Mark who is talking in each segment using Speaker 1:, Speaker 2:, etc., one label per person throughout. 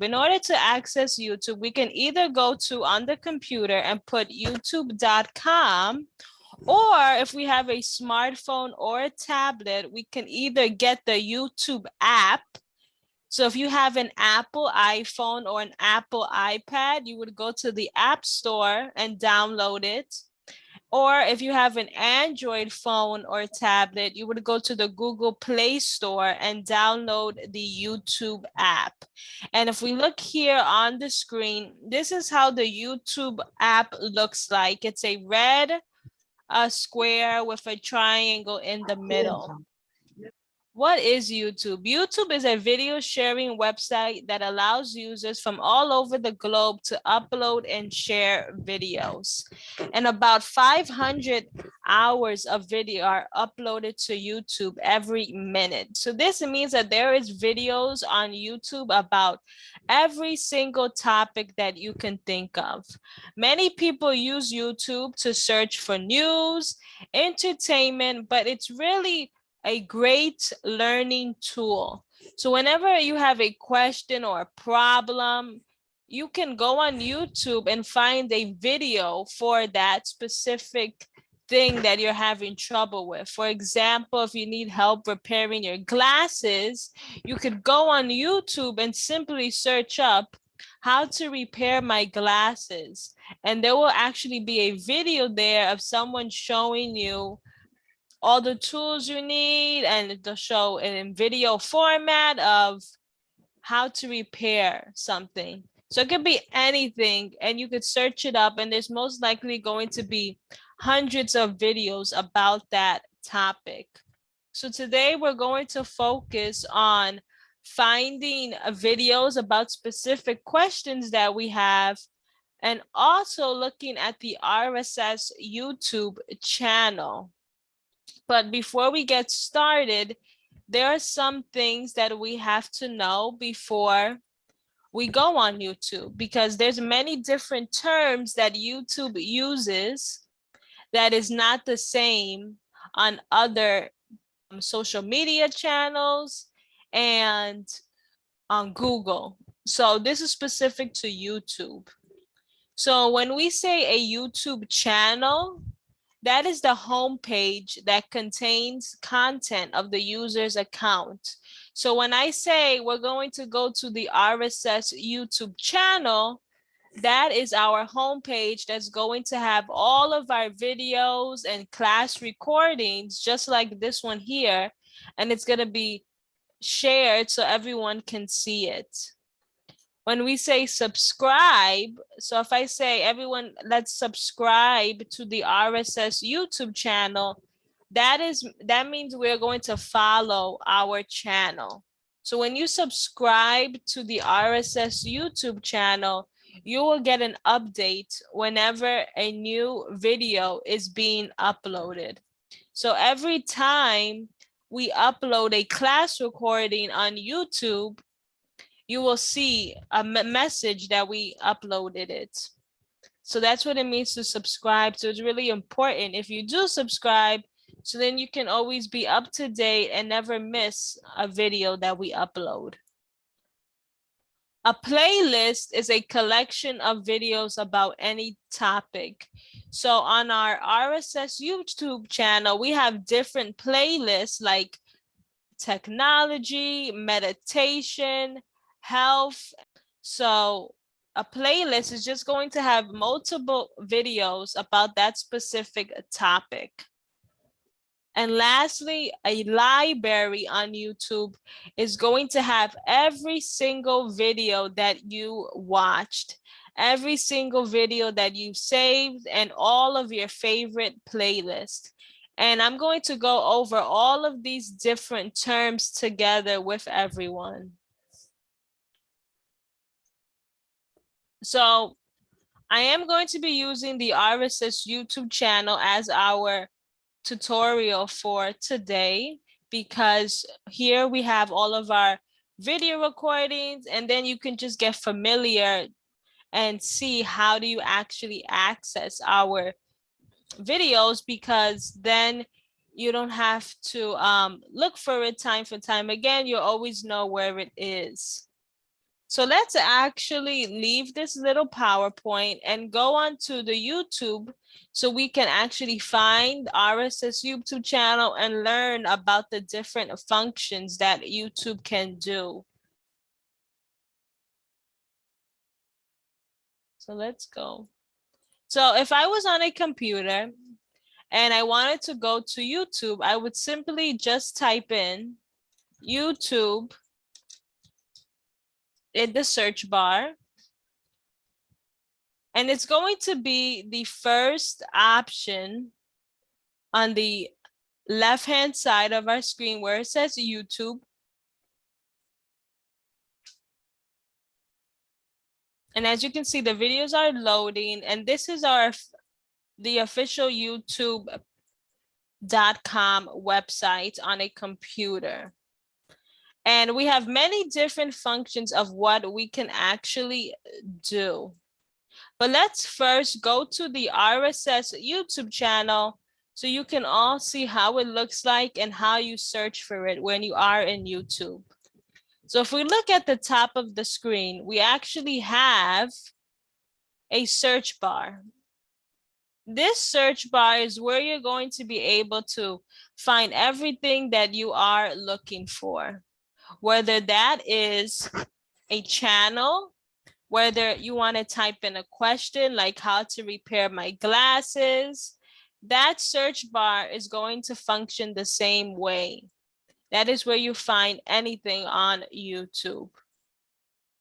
Speaker 1: In order to access YouTube, we can either go to on the computer and put youtube.com, or if we have a smartphone or a tablet, we can either get the YouTube app. So if you have an Apple iPhone or an Apple iPad, you would go to the App Store and download it. Or if you have an Android phone or tablet, you would go to the Google Play Store and download the YouTube app. And if we look here on the screen, this is how the YouTube app looks like. It's a red square with a triangle in the middle. What is YouTube? YouTube is a video sharing website that allows users from all over the globe to upload and share videos. And about 500 hours of video are uploaded to YouTube every minute. So this means that there is videos on YouTube about every single topic that you can think of. Many people use YouTube to search for news, entertainment, but it's really a great learning tool. So whenever you have a question or a problem, you can go on YouTube and find a video for that specific thing that you're having trouble with. For example, if you need help repairing your glasses, you could go on YouTube and simply search up how to repair my glasses. And there will actually be a video there of someone showing you all the tools you need, and to show in video format of how to repair something. So it could be anything, and you could search it up, and there's most likely going to be hundreds of videos about that topic. So today we're going to focus on finding videos about specific questions that we have, and also looking at the RSS YouTube channel. But before we get started, there are some things that we have to know before we go on YouTube, because there's many different terms that YouTube uses that is not the same on other social media channels and on Google. So this is specific to YouTube. So when we say a YouTube channel, that is the homepage that contains content of the user's account. So when I say we're going to go to the RSS YouTube channel, that is our homepage that's going to have all of our videos and class recordings, just like this one here, and it's going to be shared so everyone can see it. When we say subscribe, so if I say everyone, let's subscribe to the RSS YouTube channel, that means we're going to follow our channel. So when you subscribe to the RSS YouTube channel, you will get an update whenever a new video is being uploaded. So every time we upload a class recording on YouTube, you will see a message that we uploaded it. So that's what it means to subscribe. So it's really important if you do subscribe, so then you can always be up to date and never miss a video that we upload. A playlist is a collection of videos about any topic. So on our RSS YouTube channel, we have different playlists like technology, meditation, health. So a playlist is just going to have multiple videos about that specific topic. And lastly, a library on YouTube is going to have every single video that you watched, every single video that you saved, and all of your favorite playlists. And I'm going to go over all of these different terms together with everyone. So I am going to be using the RSS YouTube channel as our tutorial for today, because here we have all of our video recordings, and then you can just get familiar and see how do you actually access our videos, because then you don't have to look for it time for time again. You always know where it is. So let's actually leave this little PowerPoint and go on to the YouTube so we can actually find RSS YouTube channel and learn about the different functions that YouTube can do. So let's go. So if I was on a computer and I wanted to go to YouTube, I would simply just type in YouTube in the search bar. And it's going to be the first option on the left-hand side of our screen where it says YouTube. And as you can see, the videos are loading, and this is the official YouTube.com website on a computer. And we have many different functions of what we can actually do. But let's first go to the RSS YouTube channel so you can all see how it looks like and how you search for it when you are in YouTube. So if we look at the top of the screen, we actually have a search bar. This search bar is where you're going to be able to find everything that you are looking for, whether that is a channel, whether you want to type in a question like how to repair my glasses, that search bar is going to function the same way. That is where you find anything on YouTube.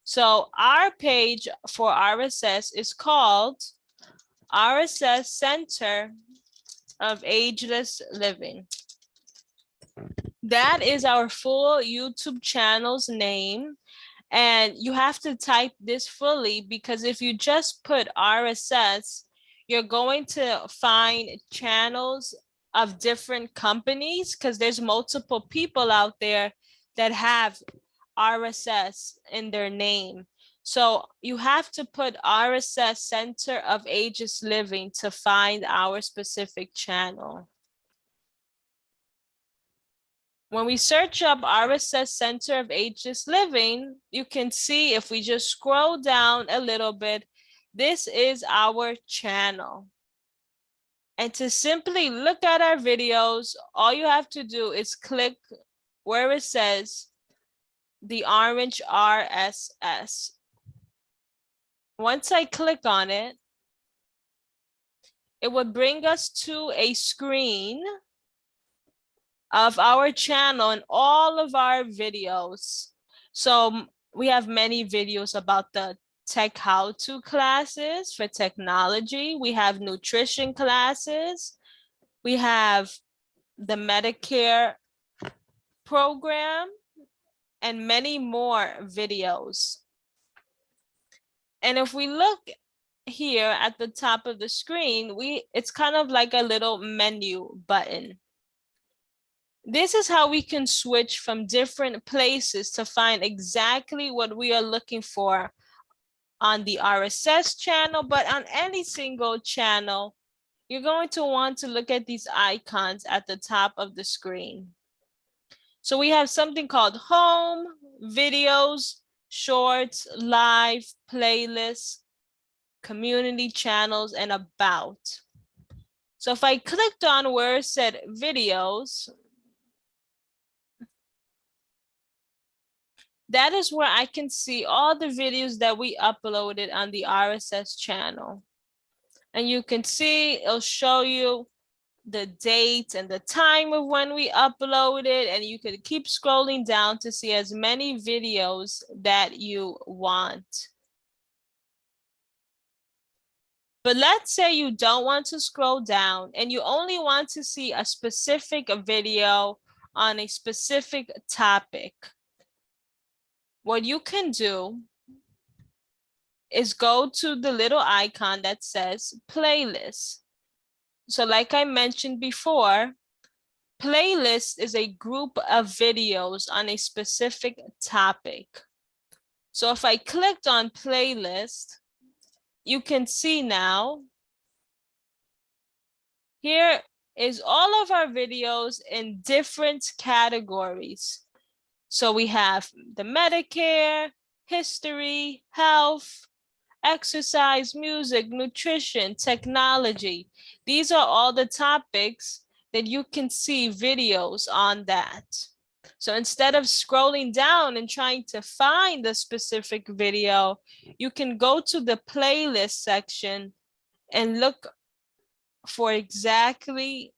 Speaker 1: So our page for RSS is called RSS Center of Ageless Living. That is our full YouTube channel's name. And you have to type this fully because if you just put RSS, you're going to find channels of different companies because there's multiple people out there that have RSS in their name. So you have to put RSS Center of Ageless Living to find our specific channel. When we search up RSS Center of Ageless Living, you can see if we just scroll down a little bit, this is our channel. And to simply look at our videos, all you have to do is click where it says the orange RSS. Once I click on it, it would bring us to a screen of our channel and all of our videos. So we have many videos about the tech how-to classes for technology. We have nutrition classes. We have the Medicare program and many more videos. And if we look here at the top of the screen, it's kind of like a little menu button. This is how we can switch from different places to find exactly what we are looking for on the RSS channel, but on any single channel, you're going to want to look at these icons at the top of the screen. So we have something called home, videos, shorts, live, playlists, community channels, and about. So if I clicked on where it said videos, that is where I can see all the videos that we uploaded on the RSS channel. And you can see it'll show you the date and the time of when we uploaded, and you can keep scrolling down to see as many videos that you want. But let's say you don't want to scroll down and you only want to see a specific video on a specific topic. What you can do is go to the little icon that says playlist. So like I mentioned before, playlist is a group of videos on a specific topic. So if I clicked on playlist, you can see now, here is all of our videos in different categories. So we have the Medicare, history, health, exercise, music, nutrition, technology. These are all the topics that you can see videos on that. So instead of scrolling down and trying to find a specific video, you can go to the playlist section and look for exactly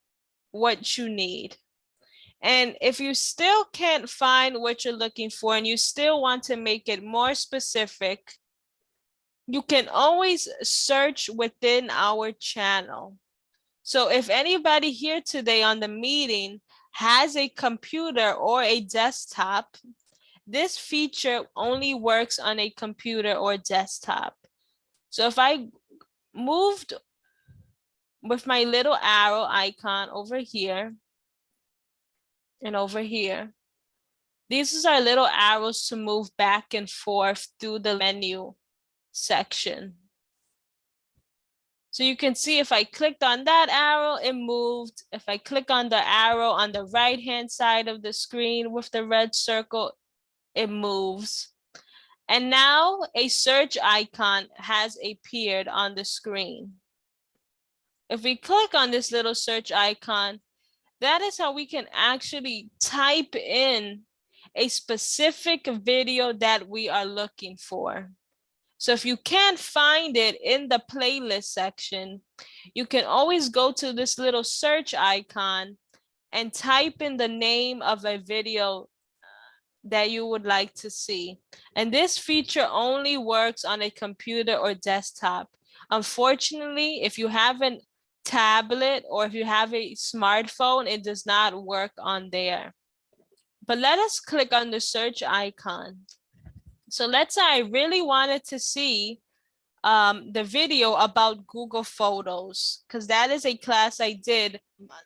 Speaker 1: what you need. And if you still can't find what you're looking for and you still want to make it more specific, you can always search within our channel. So if anybody here today on the meeting has a computer or a desktop, this feature only works on a computer or desktop. So if I moved with my little arrow icon over here and over here, these are little arrows to move back and forth through the menu section. So you can see if I clicked on that arrow, it moved. If I click on the arrow on the right-hand side of the screen with the red circle, it moves. And now a search icon has appeared on the screen. If we click on this little search icon, that is how we can actually type in a specific video that we are looking for. So if you can't find it in the playlist section, you can always go to this little search icon and type in the name of a video that you would like to see. And this feature only works on a computer or desktop. Unfortunately, if you have a tablet or if you have a smartphone, it does not work on there. But let us click on the search icon. So let's say I really wanted to see the video about Google Photos, because that is a class I did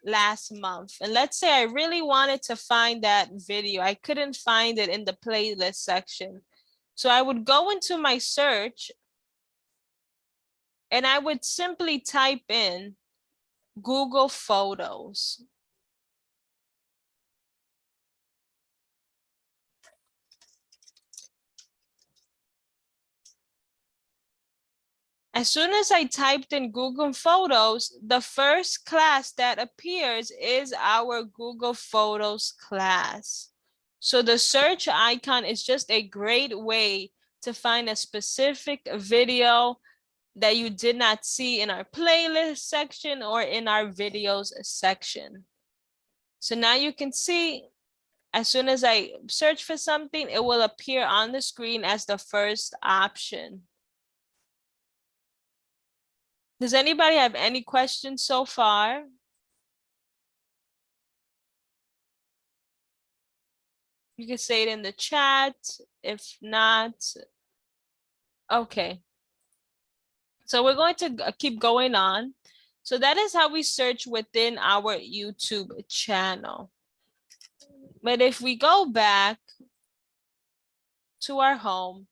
Speaker 1: last month. And let's say I really wanted to find that video. I couldn't find it in the playlist section. So I would go into my search and I would simply type in Google Photos. As soon as I typed in Google Photos, the first class that appears is our Google Photos class. So the search icon is just a great way to find a specific video that you did not see in our playlist section or in our videos section. So now you can see, as soon as I search for something, it will appear on the screen as the first option. Does anybody have any questions so far? You can say it in the chat. If not, okay. So we're going to keep going on. So that is how we search within our YouTube channel. But if we go back to our home,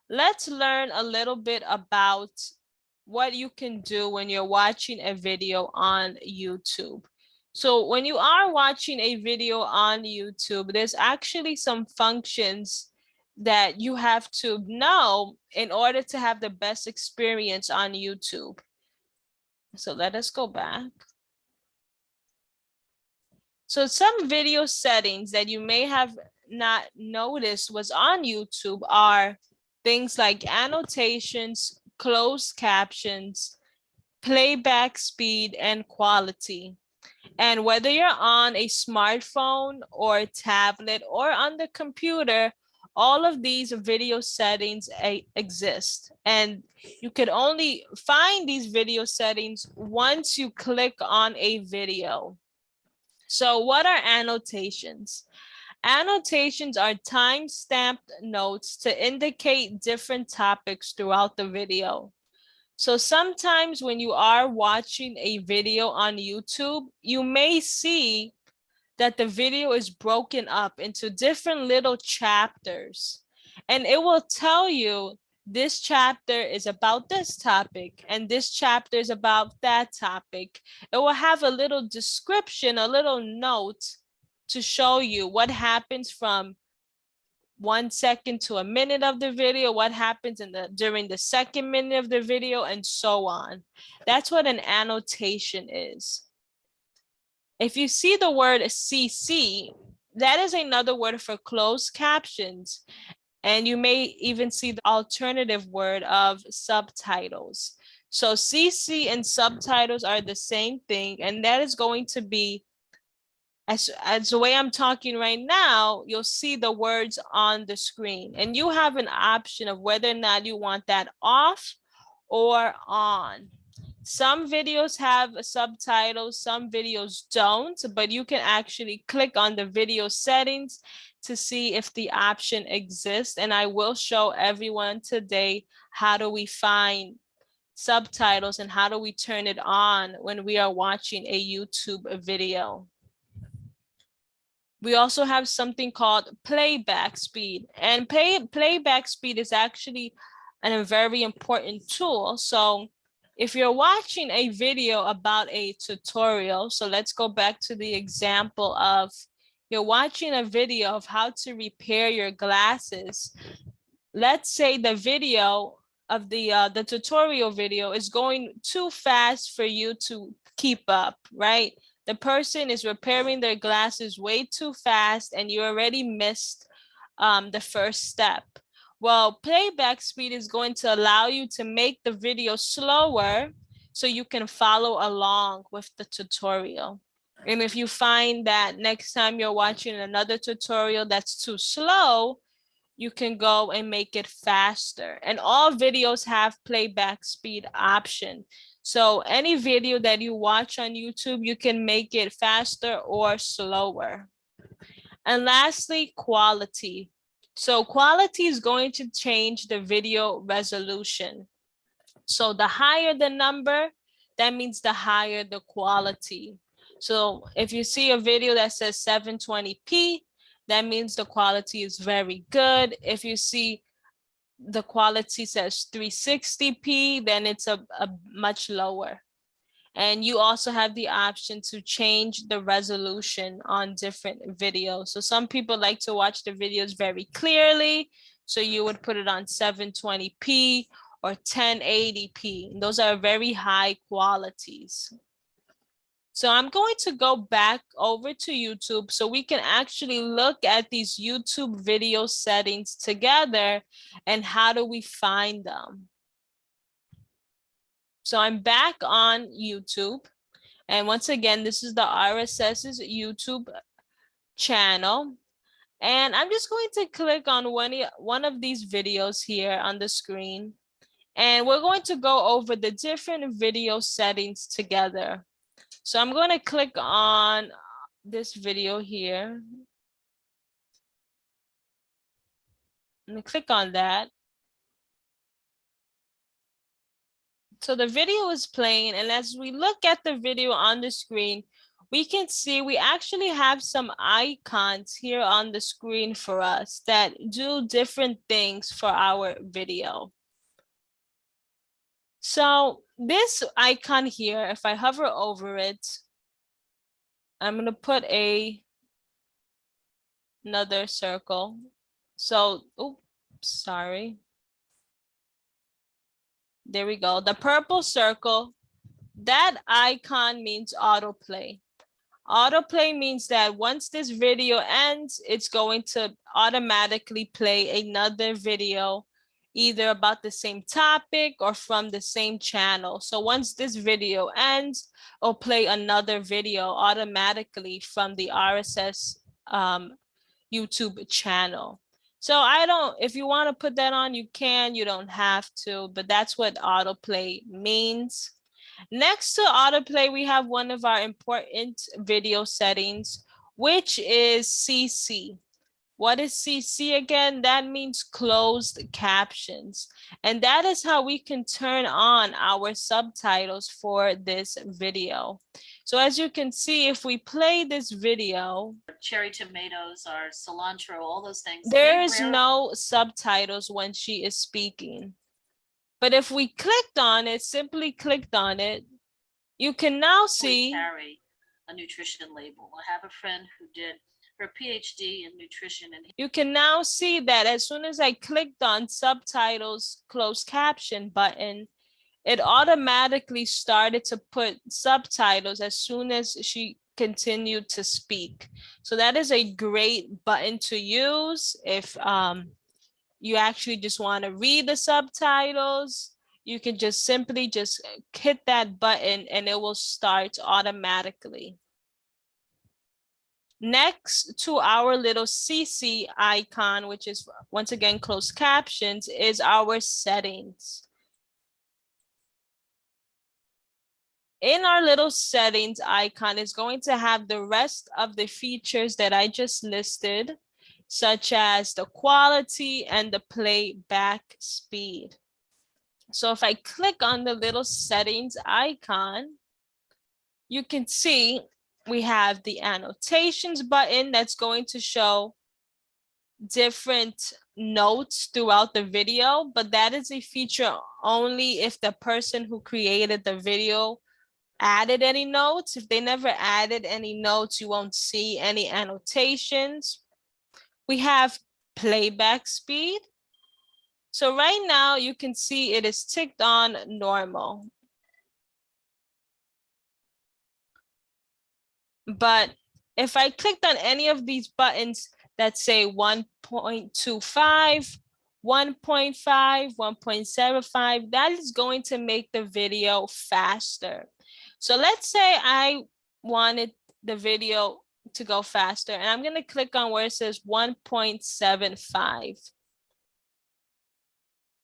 Speaker 1: let's learn a little bit about what you can do when you're watching a video on YouTube. So when you are watching a video on YouTube, there's actually some functions that you have to know in order to have the best experience on YouTube. So let us go back. So some video settings that you may have not noticed was on YouTube are things like annotations, closed captions, playback speed, and quality. And whether you're on a smartphone or a tablet or on the computer, all of these video settings exist. And you could only find these video settings once you click on a video. So what are annotations? Annotations are time-stamped notes to indicate different topics throughout the video. So sometimes when you are watching a video on YouTube, you may see that the video is broken up into different little chapters. And it will tell you this chapter is about this topic and this chapter is about that topic. It will have a little description, a little note to show you what happens from 1 second to a minute of the video, what happens during the second minute of the video, and so on. That's what an annotation is. If you see the word CC, that is another word for closed captions. And you may even see the alternative word of subtitles. So CC and subtitles are the same thing, and that is going to be, as the way I'm talking right now, you'll see the words on the screen, and you have an option of whether or not you want that off or on. Some videos have subtitles, some videos don't, but you can actually click on the video settings to see if the option exists. And I will show everyone today how do we find subtitles and how do we turn it on when we are watching a YouTube video. We also have something called playback speed, and playback speed is actually a very important tool. So if you're watching a video about a tutorial, so let's go back to the example of you're watching a video of how to repair your glasses. Let's say the video of the tutorial video is going too fast for you to keep up, right? The person is repairing their glasses way too fast and you already missed the first step. Well, playback speed is going to allow you to make the video slower so you can follow along with the tutorial. And if you find that next time you're watching another tutorial that's too slow, you can go and make it faster. And all videos have playback speed option. So any video that you watch on YouTube, you can make it faster or slower. And lastly, quality. So quality is going to change the video resolution. So the higher the number, that means the higher the quality. So if you see a video that says 720p, that means the quality is very good. If you see the quality says 360p, then it's a much lower. And you also have the option to change the resolution on different videos. So some people like to watch the videos very clearly. So you would put it on 720p or 1080p. Those are very high qualities. So I'm going to go back over to YouTube so we can actually look at these YouTube video settings together and how do we find them. So I'm back on YouTube. And once again, this is the RSS's YouTube channel. And I'm just going to click on one of these videos here on the screen. And we're going to go over the different video settings together. So I'm going to click on this video here. Let me click on that. So the video is playing, and as we look at the video on the screen, we can see we actually have some icons here on the screen for us that do different things for our video. So this icon here, if I hover over it, I'm going to put another circle. So, oops, sorry. There we go. The purple circle, that icon means autoplay. Autoplay means that once this video ends, it's going to automatically play another video, either about the same topic or from the same channel. So once this video ends, it'll play another video automatically from the RSS YouTube channel. So if you want to put that on, you can, you don't have to, but that's what autoplay means. Next to autoplay, we have one of our important video settings, which is CC. What is CC again? That means closed captions. And that is how we can turn on our subtitles for this video. So as you can see, if we play this video,
Speaker 2: cherry tomatoes or cilantro, all those things.
Speaker 1: There is no subtitles when she is speaking. But if we clicked on it, simply clicked on it, you can now see.
Speaker 2: Carry a nutrition label. I have a friend who did her PhD in nutrition and
Speaker 1: you can now see that as soon as I clicked on subtitles closed caption button, it automatically started to put subtitles as soon as she continued to speak. So that is a great button to use if you actually just want to read the subtitles. You can just simply just hit that button and it will start automatically. Next to our little CC icon, which is once again closed captions, is our settings. In our little settings icon is going to have the rest of the features that I just listed, such as the quality and the playback speed. So if I click on the little settings icon, you can see we have the annotations button that's going to show different notes throughout the video, but that is a feature only if the person who created the video added any notes. If they never added any notes, you won't see any annotations. We have playback speed. So right now you can see it is ticked on normal. But if I clicked on any of these buttons that say 1.25, 1.5, 1.75, that is going to make the video faster. So let's say I wanted the video to go faster, and I'm going to click on where it says 1.75.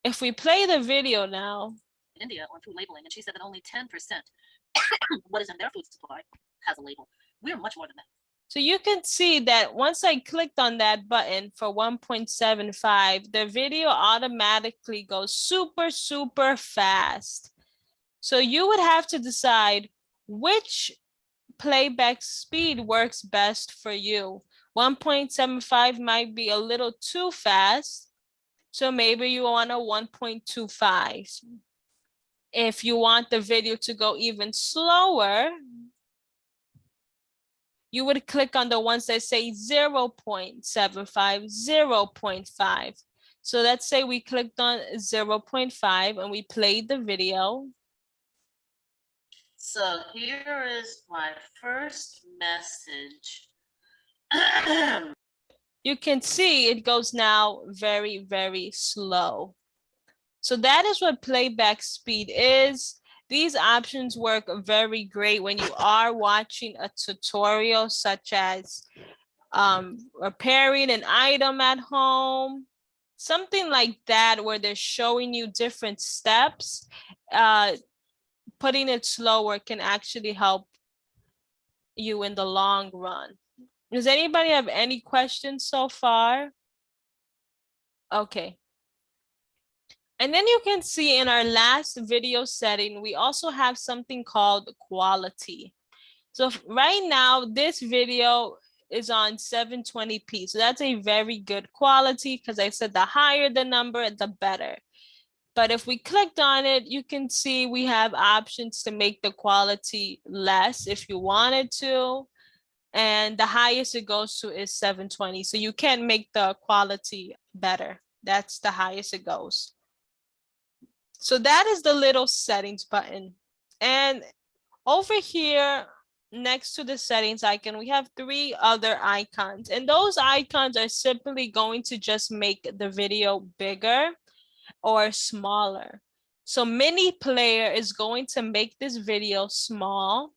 Speaker 1: If we play the video now.
Speaker 2: India on food labeling, and she said that only 10% what is in their food supply has a label. We're much more than that.
Speaker 1: So you can see that once I clicked on that button for 1.75, the video automatically goes super, super fast. So you would have to decide which playback speed works best for you. 1.75 might be a little too fast, so maybe you want a 1.25. If you want the video to go even slower, you would click on the ones that say 0.75, 0.5. So let's say we clicked on 0.5 and we played the video.
Speaker 2: So here is my first message.
Speaker 1: You can see it goes now very, very slow. So that is what playback speed is. These options work very great when you are watching a tutorial such as repairing an item at home, something like that where they're showing you different steps. Putting it slower can actually help you in the long run. Does anybody have any questions so far? Okay. And then you can see in our last video setting, we also have something called quality. So right now, this video is on 720p. So that's a very good quality because I said the higher the number, the better. But if we clicked on it, you can see we have options to make the quality less if you wanted to. And the highest it goes to is 720. So you can make the quality better. That's the highest it goes. So that is the little settings button. And over here, next to the settings icon, we have 3 other icons. And those icons are simply going to just make the video bigger or smaller. So mini player is going to make this video small.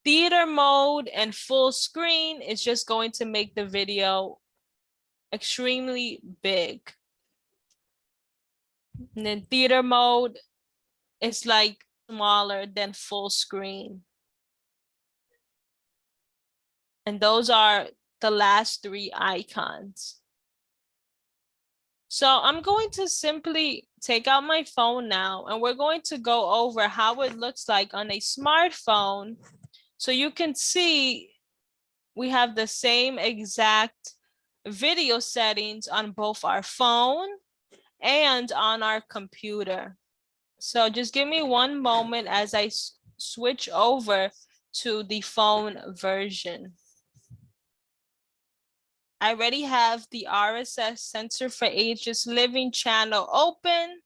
Speaker 1: Theater mode and full screen is just going to make the video extremely big. And then theater mode is like smaller than full screen. And those are the last 3 icons. So I'm going to simply take out my phone now, and we're going to go over how it looks like on a smartphone. So you can see we have the same exact video settings on both our phone and on our computer. So just give me one moment as I switch over to the phone version. I already have the RSS Center for Ages Living channel open.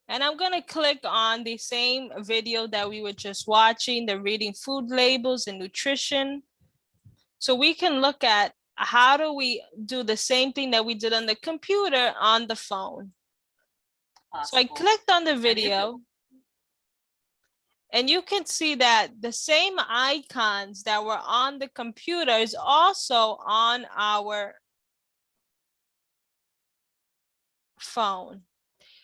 Speaker 1: And I'm going to click on the same video that we were just watching, the reading food labels and nutrition. So we can look at how do we do the same thing that we did on the computer on the phone. So I clicked on the video. And you can see that the same icons that were on the computer is also on our phone.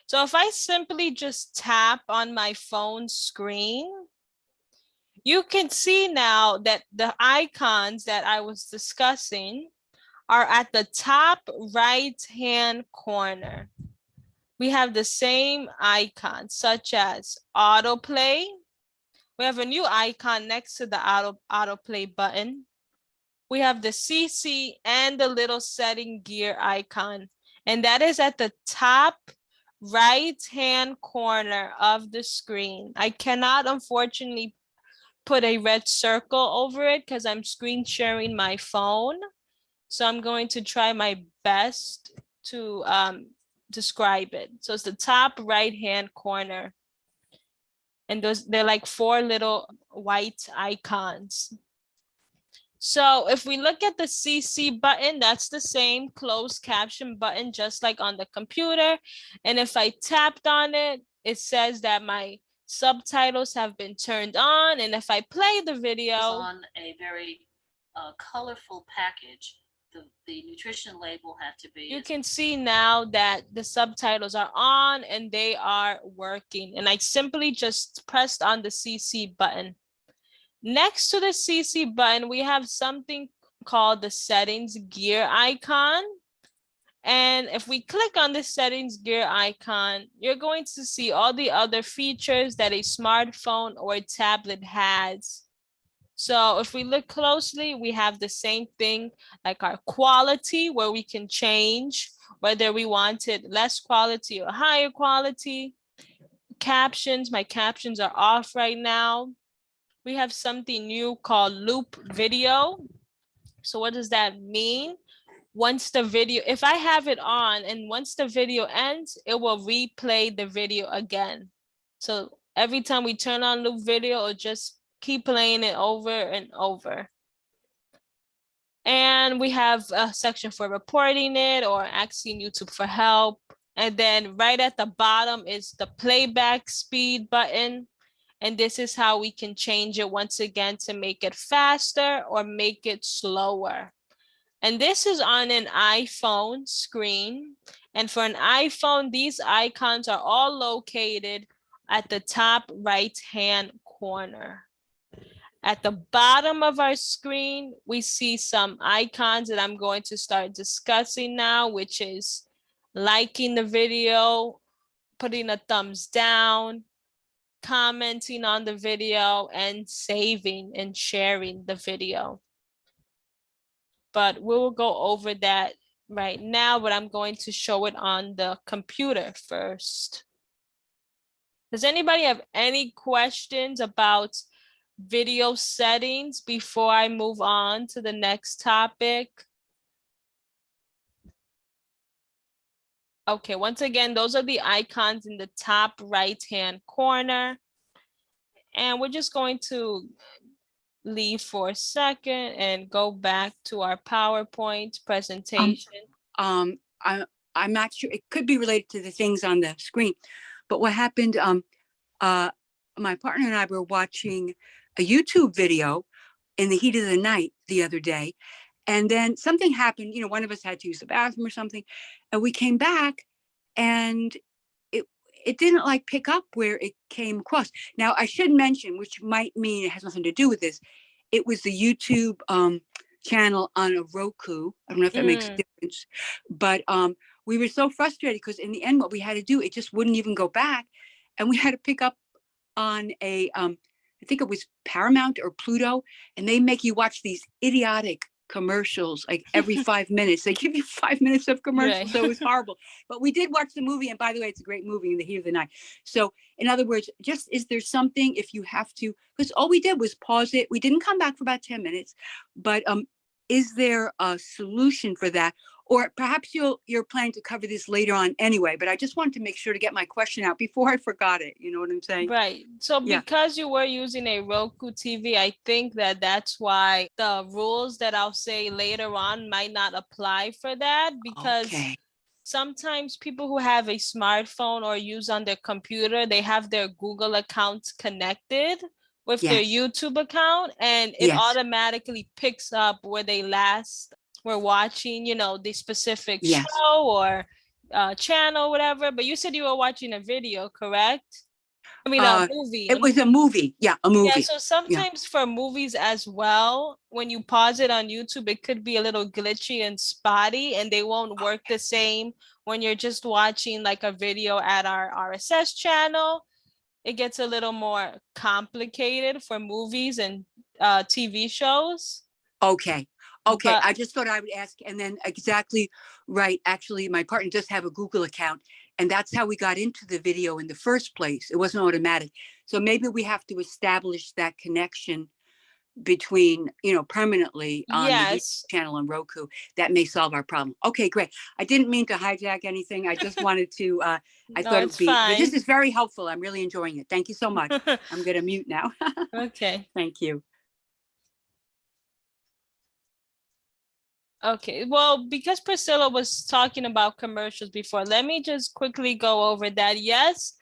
Speaker 1: So if I simply just tap on my phone screen, you can see now that the icons that I was discussing are at the top right-hand corner. We have the same icons such as autoplay. We have a new icon next to the autoplay button. We have the CC and the little setting gear icon. And that is at the top right-hand corner of the screen. I cannot, unfortunately, put a red circle over it because I'm screen sharing my phone. So I'm going to try my best to describe it. So it's the top right-hand corner. And they're like 4 little white icons. So if we look at the CC button, that's the same closed caption button, just like on the computer. And if I tapped on it, it says that my subtitles have been turned on. And if I play the video
Speaker 2: on a very colorful package, the nutrition label had to be.
Speaker 1: You can see now that the subtitles are on and they are working. And I simply just pressed on the CC button. Next to the CC button, we have something called the settings gear icon. And if we click on the settings gear icon, you're going to see all the other features that a smartphone or a tablet has. So if we look closely, we have the same thing like our quality, where we can change whether we wanted less quality or higher quality. Captions, my captions are off right now. We have something new called loop video. So what does that mean? Once the video, if I have it on and once the video ends, it will replay the video again. So every time we turn on loop video, it'll just keep playing it over and over. And we have a section for reporting it or asking YouTube for help. And then right at the bottom is the playback speed button. And this is how we can change it once again to make it faster or make it slower. And this is on an iPhone screen. And for an iPhone, these icons are all located at the top right-hand corner. At the bottom of our screen, we see some icons that I'm going to start discussing now, which is liking the video, putting a thumbs down, commenting on the video, and saving and sharing the video. But we will go over that right now, but I'm going to show it on the computer first. Does anybody have any questions about video settings before I move on to the next topic? Okay, once again, those are the icons in the top right-hand corner. And we're just going to leave for a second and go back to our PowerPoint presentation.
Speaker 3: I'm not sure, it could be related to the things on the screen, but what happened, my partner and I were watching a YouTube video in the heat of the night the other day, and then something happened, one of us had to use the bathroom or something, and we came back and it didn't like pick up where it came across. Now I should mention, which might mean it has nothing to do with this, it was the YouTube channel on a Roku. I don't know if that makes a difference, but we were so frustrated because in the end, what we had to do, it just wouldn't even go back. And we had to pick up on a, I think it was Paramount or Pluto, and they make you watch these idiotic commercials like every 5 minutes. They give you 5 minutes of commercials, right. So it was horrible. But we did watch the movie, and by the way, it's a great movie, In the Heat of the Night. So in other words, just is there something if you have to, because all we did was pause it. We didn't come back for about 10 minutes, but is there a solution for that? Or perhaps you're planning to cover this later on anyway, but I just wanted to make sure to get my question out before I forgot it. You know what I'm saying?
Speaker 1: Right. So
Speaker 3: Yeah.
Speaker 1: because you were using a Roku TV, I think that that's why the rules that I'll say later on might not apply for that, because
Speaker 3: Okay.
Speaker 1: sometimes people who have a smartphone or use on their computer, they have their Google accounts connected with their
Speaker 3: Yes.
Speaker 1: YouTube account, and it
Speaker 3: Yes.
Speaker 1: automatically picks up where they last were watching, the specific
Speaker 3: Yes.
Speaker 1: show or channel, whatever. But you said you were watching a video, correct? I mean, a movie.
Speaker 3: It was a movie. Yeah, a
Speaker 1: Yeah,
Speaker 3: movie.
Speaker 1: so
Speaker 3: Yeah.
Speaker 1: sometimes for movies as well, when you pause it on YouTube, it could be a little glitchy and spotty, and they won't work the same when you're just watching like a video at our RSS channel. It gets a little more complicated for movies and TV shows.
Speaker 3: Okay. Okay.
Speaker 1: But
Speaker 3: I just thought I would ask. And then exactly right. Actually, my partner does have a Google account, and that's how we got into the video in the first place. It wasn't automatic. So maybe we have to establish that connection between, permanently on the YouTube
Speaker 1: yes,
Speaker 3: channel and Roku. That may solve our problem. Okay, great. I didn't mean to hijack anything. I just wanted to, I
Speaker 1: no,
Speaker 3: thought it
Speaker 1: it's
Speaker 3: would be, but this
Speaker 1: fine.
Speaker 3: is very helpful. I'm really enjoying it. Thank you so much. I'm going to mute now.
Speaker 1: Okay.
Speaker 3: Thank you.
Speaker 1: Okay, well, because Priscilla was talking about commercials before, let me just quickly go over that. Yes,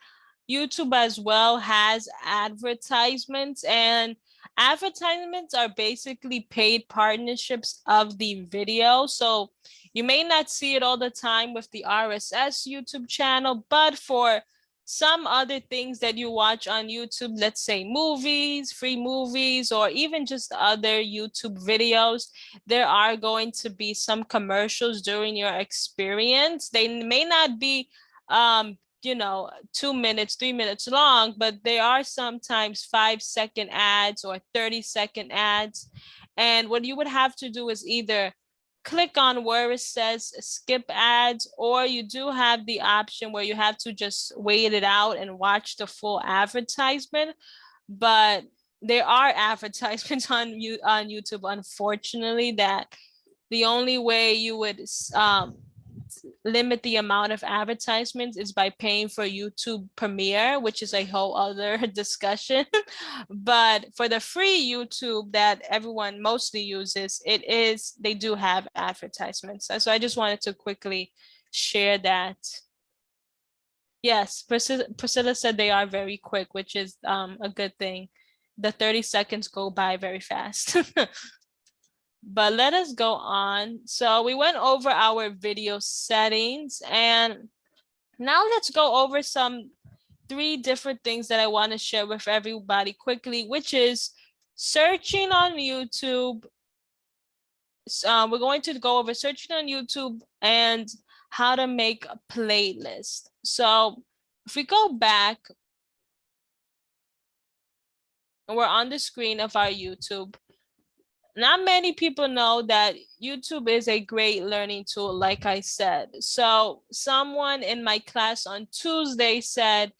Speaker 1: YouTube as well has advertisements, and advertisements are basically paid partnerships of the video. So you may not see it all the time with the RSS YouTube channel, but for some other things that you watch on YouTube, let's say movies, free movies, or even just other YouTube videos, there are going to be some commercials during your experience. They may not be 2 minutes, 3 minutes long, but they are sometimes 5-second ads or 30-second ads. And what you would have to do is either click on where it says skip ads, or you do have the option where you have to just wait it out and watch the full advertisement. But there are advertisements on YouTube, unfortunately, that the only way you would limit the amount of advertisements is by paying for YouTube Premiere, which is a whole other discussion. But for the free YouTube that everyone mostly uses, they do have advertisements. So I just wanted to quickly share that. Yes, Priscilla said they are very quick, which is a good thing. The 30 seconds go by very fast. But let us go on. So we went over our video settings, and now let's go over some 3 different things that I want to share with everybody quickly, which is searching on YouTube. We're going to go over searching on YouTube and how to make a playlist. So if we go back, we're on the screen of our YouTube. Not many people know that YouTube is a great learning tool, like I said. So someone in my class on Tuesday said,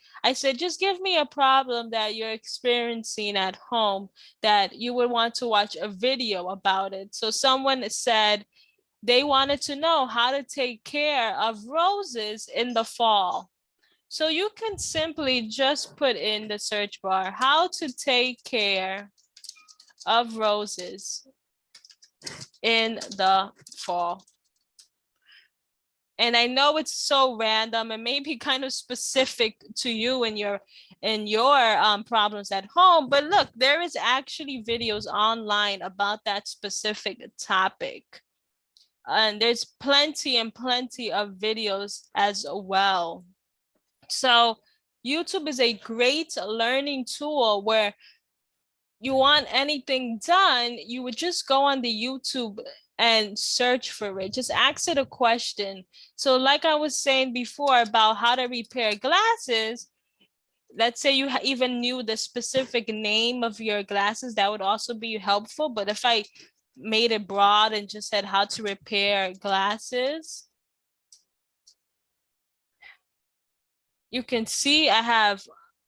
Speaker 1: just give me a problem that you're experiencing at home that you would want to watch a video about it. So someone said they wanted to know how to take care of roses in the fall. So you can simply just put in the search bar, how to take care of roses in the fall. And I know it's so random and maybe kind of specific to you and your problems at home, but look, there is actually videos online about that specific topic. And there's plenty and plenty of videos as well. So YouTube is a great learning tool where you want anything done, you would just go on the YouTube and search for it. Just ask it a question. So like I was saying before about how to repair glasses, let's say you even knew the specific name of your glasses, that would also be helpful. But if I made it broad and just said how to repair glasses, you can see I have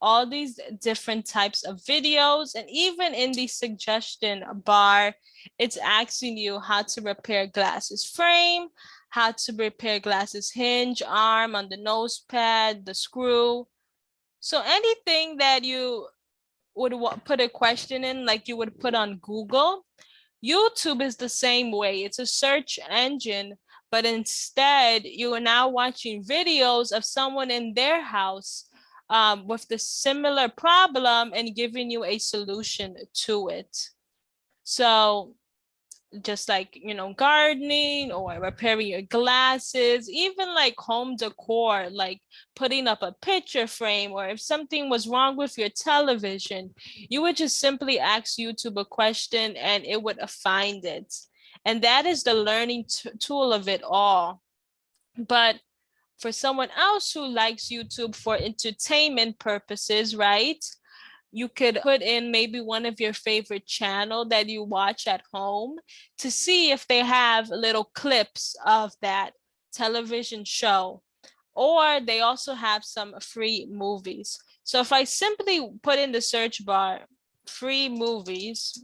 Speaker 1: all these different types of videos. And even in the suggestion bar, it's asking you how to repair glasses frame, how to repair glasses hinge, arm on the nose pad, the screw. So anything that you would put a question in, like you would put on Google, YouTube is the same way. It's a search engine, but instead you are now watching videos of someone in their house with the similar problem and giving you a solution to it. So just like, you know, gardening or repairing your glasses, even like home decor, like putting up a picture frame, or if something was wrong with your television, you would just simply ask YouTube a question and it would find it. And that is the learning tool of it all. But for someone else who likes YouTube for entertainment purposes, right? You could put in maybe one of your favorite channel that you watch at home to see if they have little clips of that television show. Or they also have some free movies. So if I simply put in the search bar, free movies,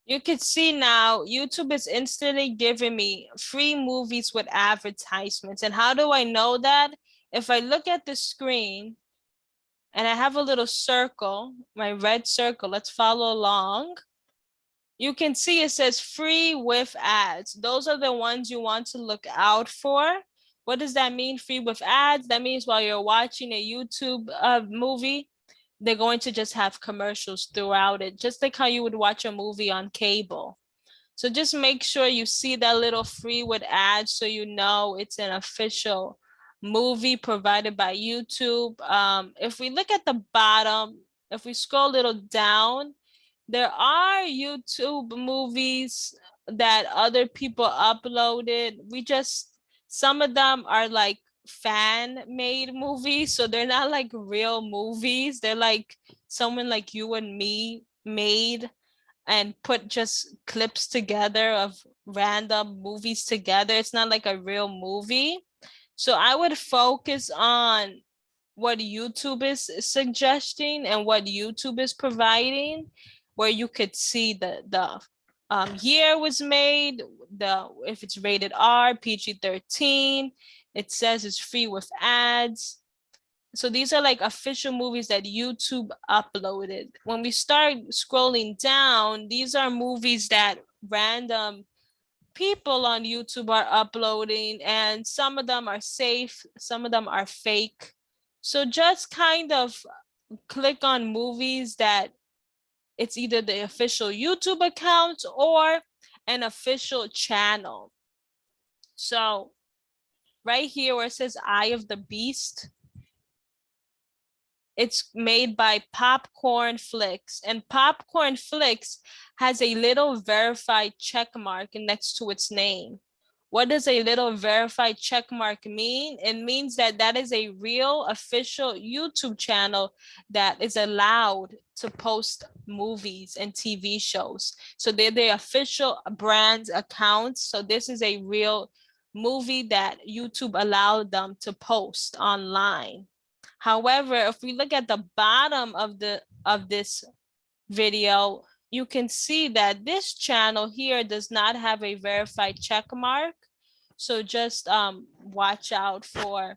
Speaker 1: you can see now YouTube is instantly giving me free movies with advertisements. And how do I know that? If I look at the screen and I have a little circle, my red circle, let's follow along. You can see it says free with ads. Those are the ones you want to look out for. What does that mean, free with ads? That means while you're watching a YouTube movie, they're going to just have commercials throughout it, just like how you would watch a movie on cable. So just make sure you see that little free with ads so you know it's an official movie provided by YouTube. If we look at the bottom, if we scroll a little down, there are YouTube movies that other people uploaded. Some of them are like fan made movies, so they're not like real movies. They're like someone like you and me made and put just clips together of random movies together. It's not like a real movie. So I would focus on what YouTube is suggesting and what YouTube is providing, where you could see the year was made, if it's rated R, PG-13. It says it's free with ads. So these are like official movies that YouTube uploaded. When we start scrolling down, these are movies that random people on YouTube are uploading, and some of them are safe, some of them are fake. So just kind of click on movies that it's either the official YouTube account or an official channel. So right here where it says Eye of the Beast, it's made by Popcorn Flicks, and Popcorn Flicks has a little verified check mark next to its name. What does a little verified check mark mean? It means that that is a real official YouTube channel that is allowed to post movies and TV shows. So they're the official brand accounts. So this is a real movie that YouTube allowed them to post online. However, if we look at the bottom of this video, you can see that this channel here does not have a verified check mark. So just watch out for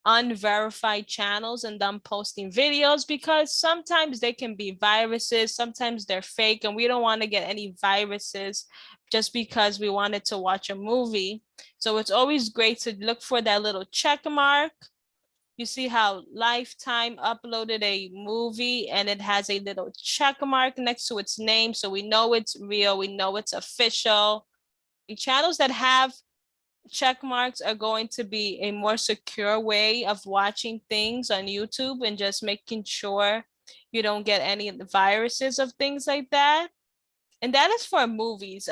Speaker 1: unverified channels and them posting videos, because sometimes they can be viruses, sometimes they're fake, and we don't want to get any viruses just because we wanted to watch a movie. So it's always great to look for that little check mark. You see how Lifetime uploaded a movie and it has a little check mark next to its name. So we know it's real, we know it's official. The channels that have check marks are going to be a more secure way of watching things on YouTube and just making sure you don't get any of the viruses of things like that. And that is for movies.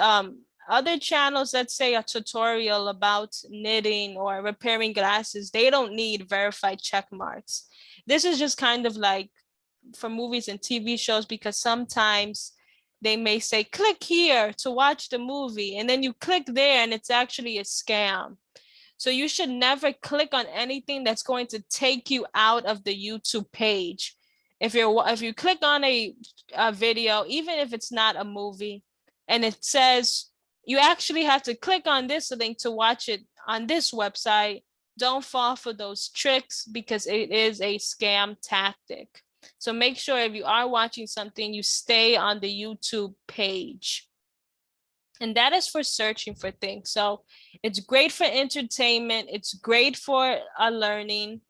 Speaker 1: Other channels, let's say a tutorial about knitting or repairing glasses, they don't need verified check marks. This is just kind of like for movies and TV shows, because sometimes they may say, click here to watch the movie, and then you click there and it's actually a scam. So you should never click on anything that's going to take you out of the YouTube page. If you click on a video, even if it's not a movie, and it says you actually have to click on this link to watch it on this website, don't fall for those tricks because it is a scam tactic. So make sure if you are watching something, you stay on the YouTube page. And that is for searching for things. So it's great for entertainment. It's great for learning.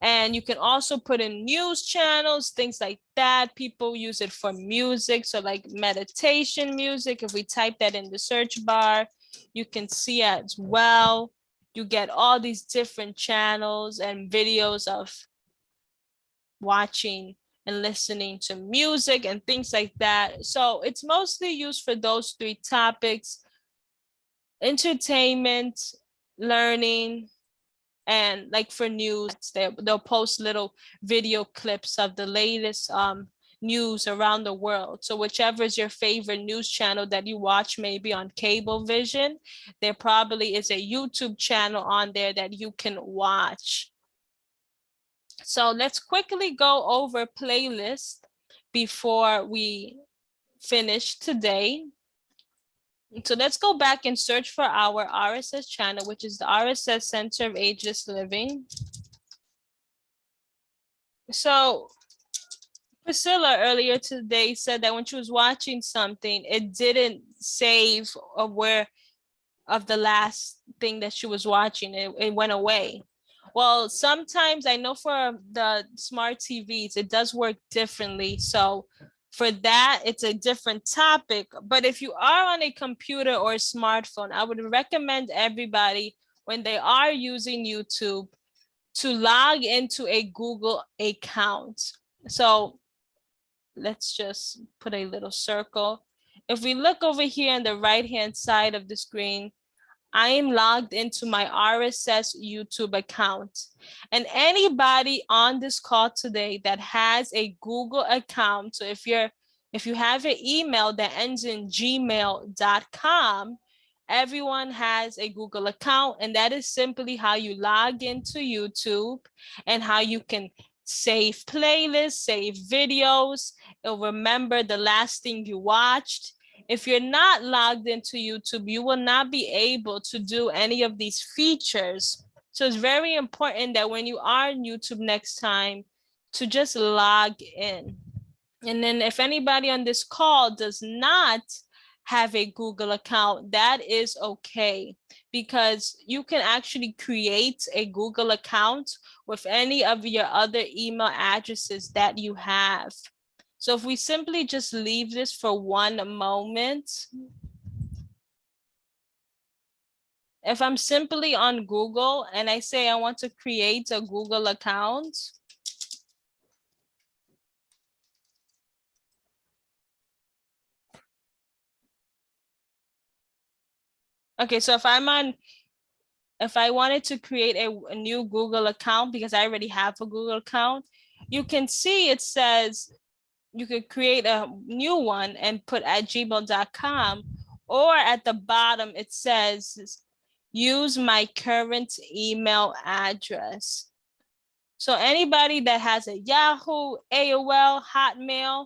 Speaker 1: And you can also put in news channels, things like that. People use it for music. So like meditation music, if we type that in the search bar, you can see as well. You get all these different channels and videos of watching and listening to music and things like that. So it's mostly used for those three topics: entertainment, learning, and like for news, they'll post little video clips of the latest news around the world. So whichever is your favorite news channel that you watch, maybe on Cablevision, there probably is a YouTube channel on there that you can watch. So let's quickly go over playlist before we finish today. So let's go back and search for our RSS channel, which is the RSS Center of Ageless Living. So Priscilla earlier today said that when she was watching something, it didn't save where of the last thing that she was watching. It went away. Well, sometimes I know for the smart TVs, it does work differently. So for that, it's a different topic. But if you are on a computer or a smartphone, I would recommend everybody, when they are using YouTube, to log into a Google account. So let's just put a little circle. If we look over here on the right-hand side of the screen, I am logged into my RSS YouTube account. And anybody on this call today that has a Google account, so if you have an email that ends in gmail.com, everyone has a Google account, and that is simply how you log into YouTube and how you can save playlists, save videos, and remember the last thing you watched. If you're not logged into YouTube, you will not be able to do any of these features. So it's very important that when you are on YouTube next time, to just log in. And then if anybody on this call does not have a Google account, that is okay, because you can actually create a Google account with any of your other email addresses that you have. So if we simply just leave this for one moment, if I'm simply on Google and I say I want to create a Google account, okay, so if I wanted to create a new Google account, because I already have a Google account, you can see it says you could create a new one and put at gmail.com, or at the bottom it says use my current email address. So anybody that has a Yahoo, AOL, Hotmail,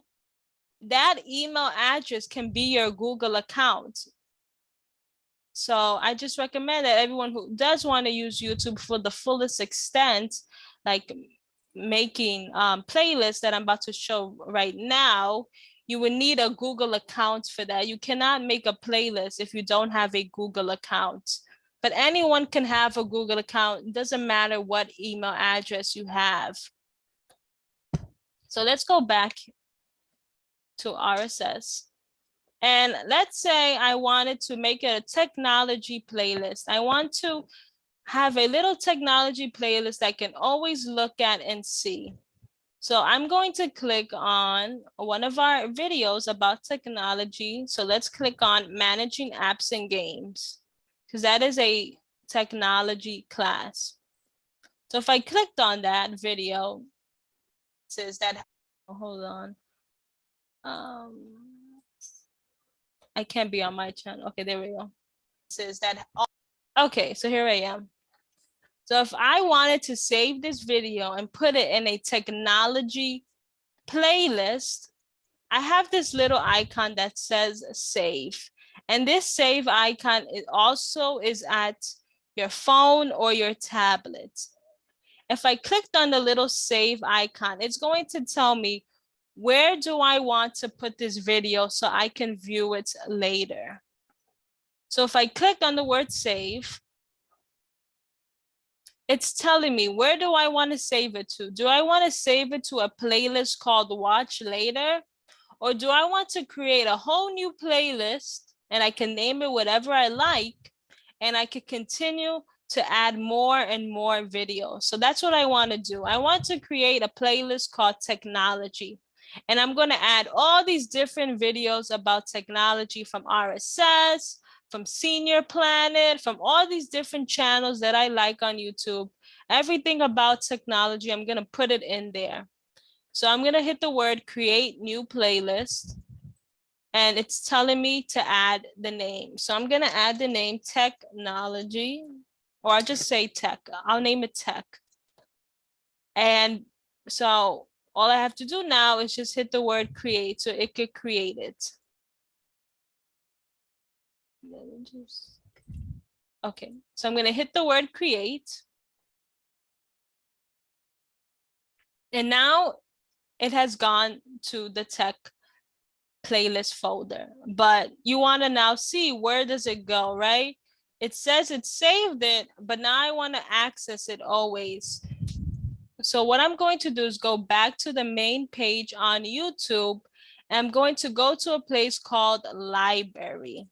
Speaker 1: that email address can be your Google account. So I just recommend that everyone who does want to use YouTube for the fullest extent, like making playlists that I'm about to show right now, you would need a Google account for that. You cannot make a playlist if you don't have a Google account. But anyone can have a Google account. It doesn't matter what email address you have. So let's go back to RSS. And let's say I wanted to make it a technology playlist. I want to have a little technology playlist I can always look at and see. So I'm going to click on one of our videos about technology. So let's click on managing apps and games, because that is a technology class. So if I clicked on that video, it says that, hold on. I can't be on my channel. Okay, there we go. It says that, okay, so here I am. So if I wanted to save this video and put it in a technology playlist, I have this little icon that says save. And this save icon also is at your phone or your tablet. If I clicked on the little save icon, it's going to tell me, where do I want to put this video so I can view it later? So if I click on the word save, it's telling me, where do I want to save it to? Do I want to save it to a playlist called Watch Later? Or do I want to create a whole new playlist and I can name it whatever I like, and I could continue to add more and more videos? So that's what I want to do. I want to create a playlist called Technology. And I'm going to add all these different videos about technology from RSS, from Senior Planet, from all these different channels that I like on YouTube. Everything about technology, I'm going to put it in there. So I'm going to hit the word create new playlist, and it's telling me to add the name. So I'm going to add the name technology, or I'll just say tech. I'll name it tech. And so all I have to do now is just hit the word create so it could create it. Okay, so I'm going to hit the word create. And now it has gone to the tech playlist folder, but you want to now see, where does it go, right? It says it saved it, but now I want to access it always. So what I'm going to do is go back to the main page on YouTube, and I'm going to go to a place called Library.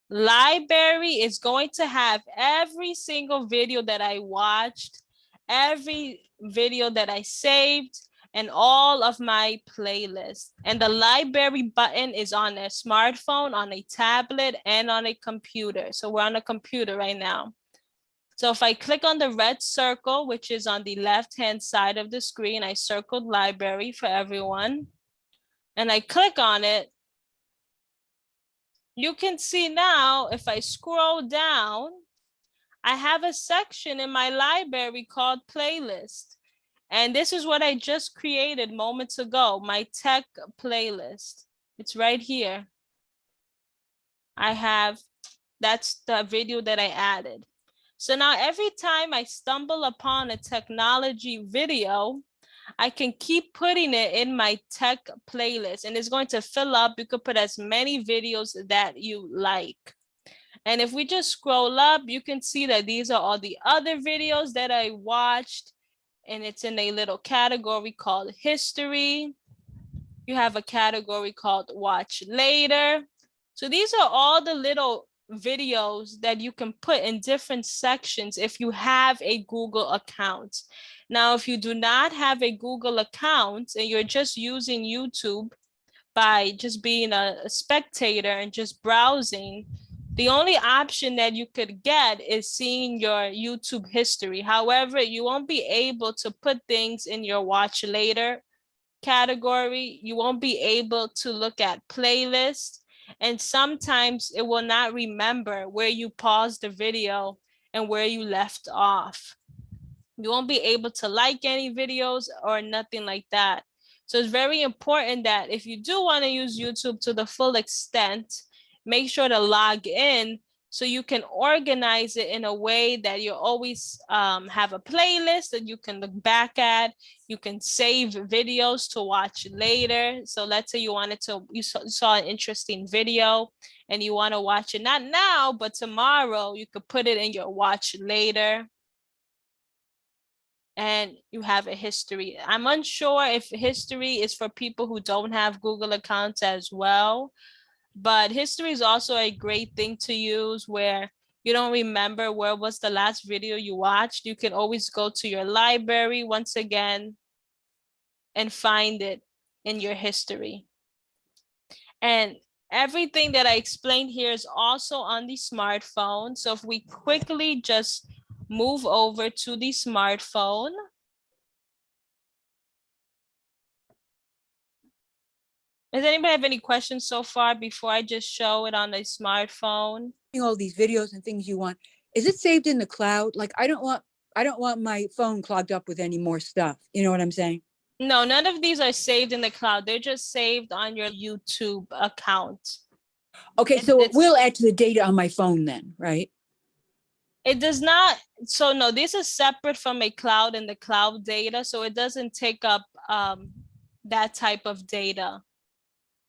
Speaker 1: Library is going to have every single video that I watched, every video that I saved, and all of my playlists. And the library button is on a smartphone, on a tablet, and on a computer. So we're on a computer right now. So if I click on the red circle, which is on the left-hand side of the screen, I circled library for everyone, and I click on it, you can see now, if I scroll down, I have a section in my library called playlist. And this is what I just created moments ago, my tech playlist. It's right here. That's the video that I added. So now every time I stumble upon a technology video, I can keep putting it in my tech playlist, and it's going to fill up. You could put as many videos that you like. And if we just scroll up, you can see that these are all the other videos that I watched, and it's in a little category called history. You have a category called watch later. So these are all the little videos that you can put in different sections if you have a Google account. Now, if you do not have a Google account and you're just using YouTube by just being a spectator and just browsing, the only option that you could get is seeing your YouTube history. However, you won't be able to put things in your watch later category. You won't be able to look at playlists. And sometimes it will not remember where you paused the video and where you left off. You won't be able to like any videos or nothing like that. So it's very important that if you do want to use YouTube to the full extent, make sure to log in so you can organize it in a way that you always have a playlist that you can look back at. You can save videos to watch later. So let's say you saw an interesting video and you want to watch it, not now, but tomorrow, you could put it in your watch later. And you have a history. I'm unsure if history is for people who don't have Google accounts as well, but history is also a great thing to use where you don't remember where was the last video you watched. You can always go to your library once again and find it in your history. And everything that I explained here is also on the smartphone. So if we quickly just move over to the smartphone. Does anybody have any questions so far before I just show it on the smartphone?
Speaker 3: All these videos and things you want, is it saved in the cloud? Like, I don't want my phone clogged up with any more stuff. You know what I'm saying?
Speaker 1: No, none of these are saved in the cloud. They're just saved on your YouTube account.
Speaker 3: Okay, so it will add to the data on my phone then, right?
Speaker 1: It does not. So no, this is separate from a cloud and the cloud data. So it doesn't take up that type of data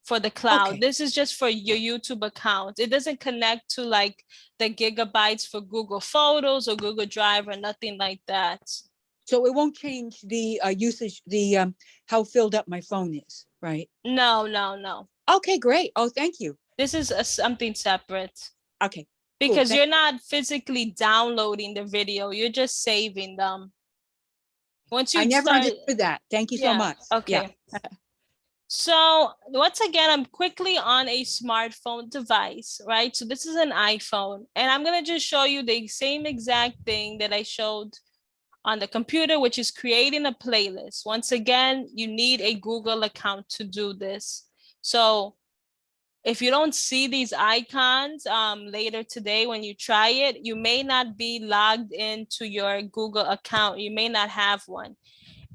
Speaker 1: for the cloud.
Speaker 3: Okay.
Speaker 1: This is just for your YouTube account. It doesn't connect to like the gigabytes for Google Photos or Google Drive or nothing like that.
Speaker 3: So it won't change the usage, the how filled up my phone is, right?
Speaker 1: No.
Speaker 3: Okay, great. Oh, thank you.
Speaker 1: This is something separate.
Speaker 3: Okay.
Speaker 1: Because
Speaker 3: cool.
Speaker 1: you're not physically downloading the video, you're just saving them. Once you
Speaker 3: I never
Speaker 1: start,
Speaker 3: understood that. Thank you so much.
Speaker 1: Okay.
Speaker 3: Yeah.
Speaker 1: So once again, I'm quickly on a smartphone device, right? So this is an iPhone, and I'm gonna just show you the same exact thing that I showed on the computer, which is creating a playlist. Once again, you need a Google account to do this. So if you don't see these icons later today when you try it, you may not be logged into your Google account. You may not have one.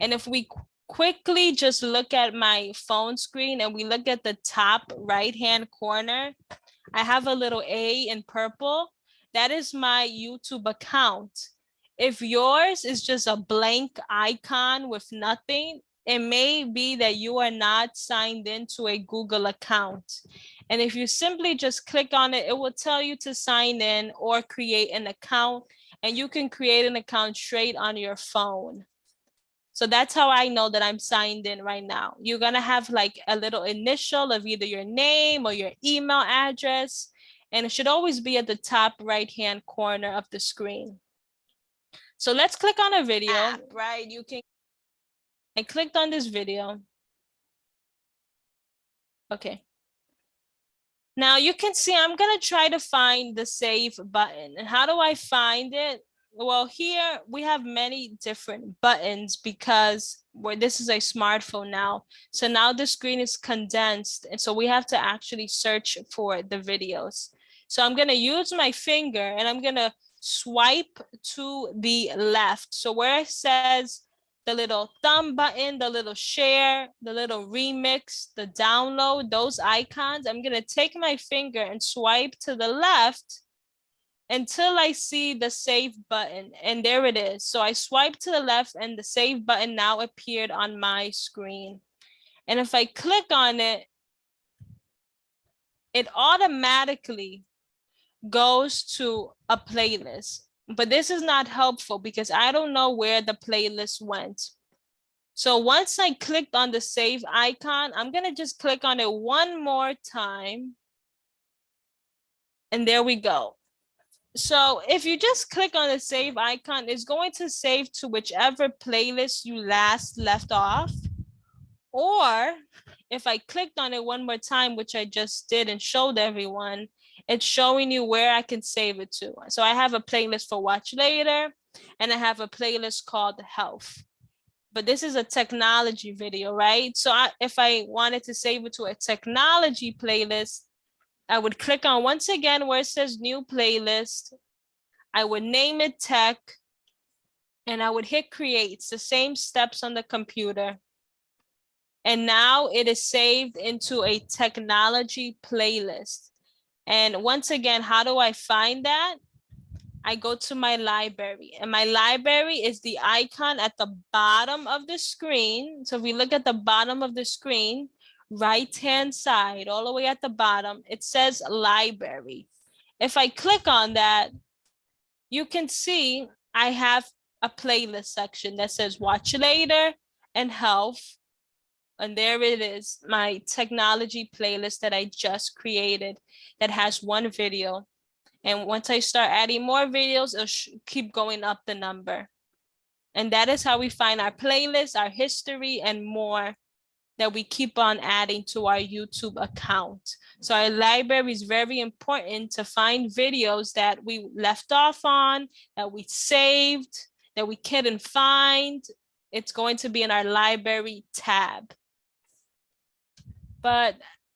Speaker 1: And if we quickly just look at my phone screen and we look at the top right-hand corner, I have a little A in purple. That is my YouTube account. If yours is just a blank icon with nothing, it may be that you are not signed into a Google account. And if you simply just click on it, it will tell you to sign in or create an account, and you can create an account straight on your phone. So that's how I know that I'm signed in right now. You're gonna have like a little initial of either your name or your email address, and it should always be at the top right-hand corner of the screen. So let's click on a video, right? I clicked on this video. Okay. Now you can see I'm gonna try to find the save button. And how do I find it? Well, here we have many different buttons because this is a smartphone now. So now the screen is condensed. And so we have to actually search for the videos. So I'm gonna use my finger and I'm gonna swipe to the left. So where it says the little thumb button, the little share, the little remix, the download, those icons, I'm gonna take my finger and swipe to the left until I see the save button, and there it is. So I swipe to the left and the save button now appeared on my screen. And if I click on it, it automatically goes to a playlist. But this is not helpful because I don't know where the playlist went. So once I clicked on the save icon, I'm gonna just click on it one more time. And there we go. So if you just click on the save icon, it's going to save to whichever playlist you last left off. Or if I clicked on it one more time, which I just did and showed everyone, it's showing you where I can save it to. So I have a playlist for watch later, and I have a playlist called health. But this is a technology video, right? So if I wanted to save it to a technology playlist, I would click on once again where it says new playlist. I would name it tech, and I would hit create. It's the same steps on the computer. And now it is saved into a technology playlist. And once again, how do I find that? I go to my library, and my library is the icon at the bottom of the screen. So if we look at the bottom of the screen, right-hand side, all the way at the bottom, it says library. If I click on that, you can see I have a playlist section that says watch later and health. And there it is, my technology playlist that I just created that has one video. And once I start adding more videos, it'll keep going up the number. And that is how we find our playlist, our history, and more that we keep on adding to our YouTube account. So our library is very important to find videos that we left off on, that we saved, that we couldn't find. It's going to be in our library tab. But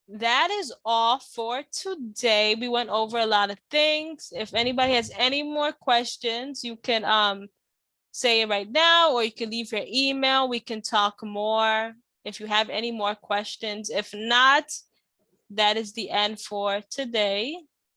Speaker 1: that is all for today. We went over a lot of things. If anybody has any more questions, you can say it right now, or you can leave your email. We can talk more if you have any more questions. If not, that is the end for today.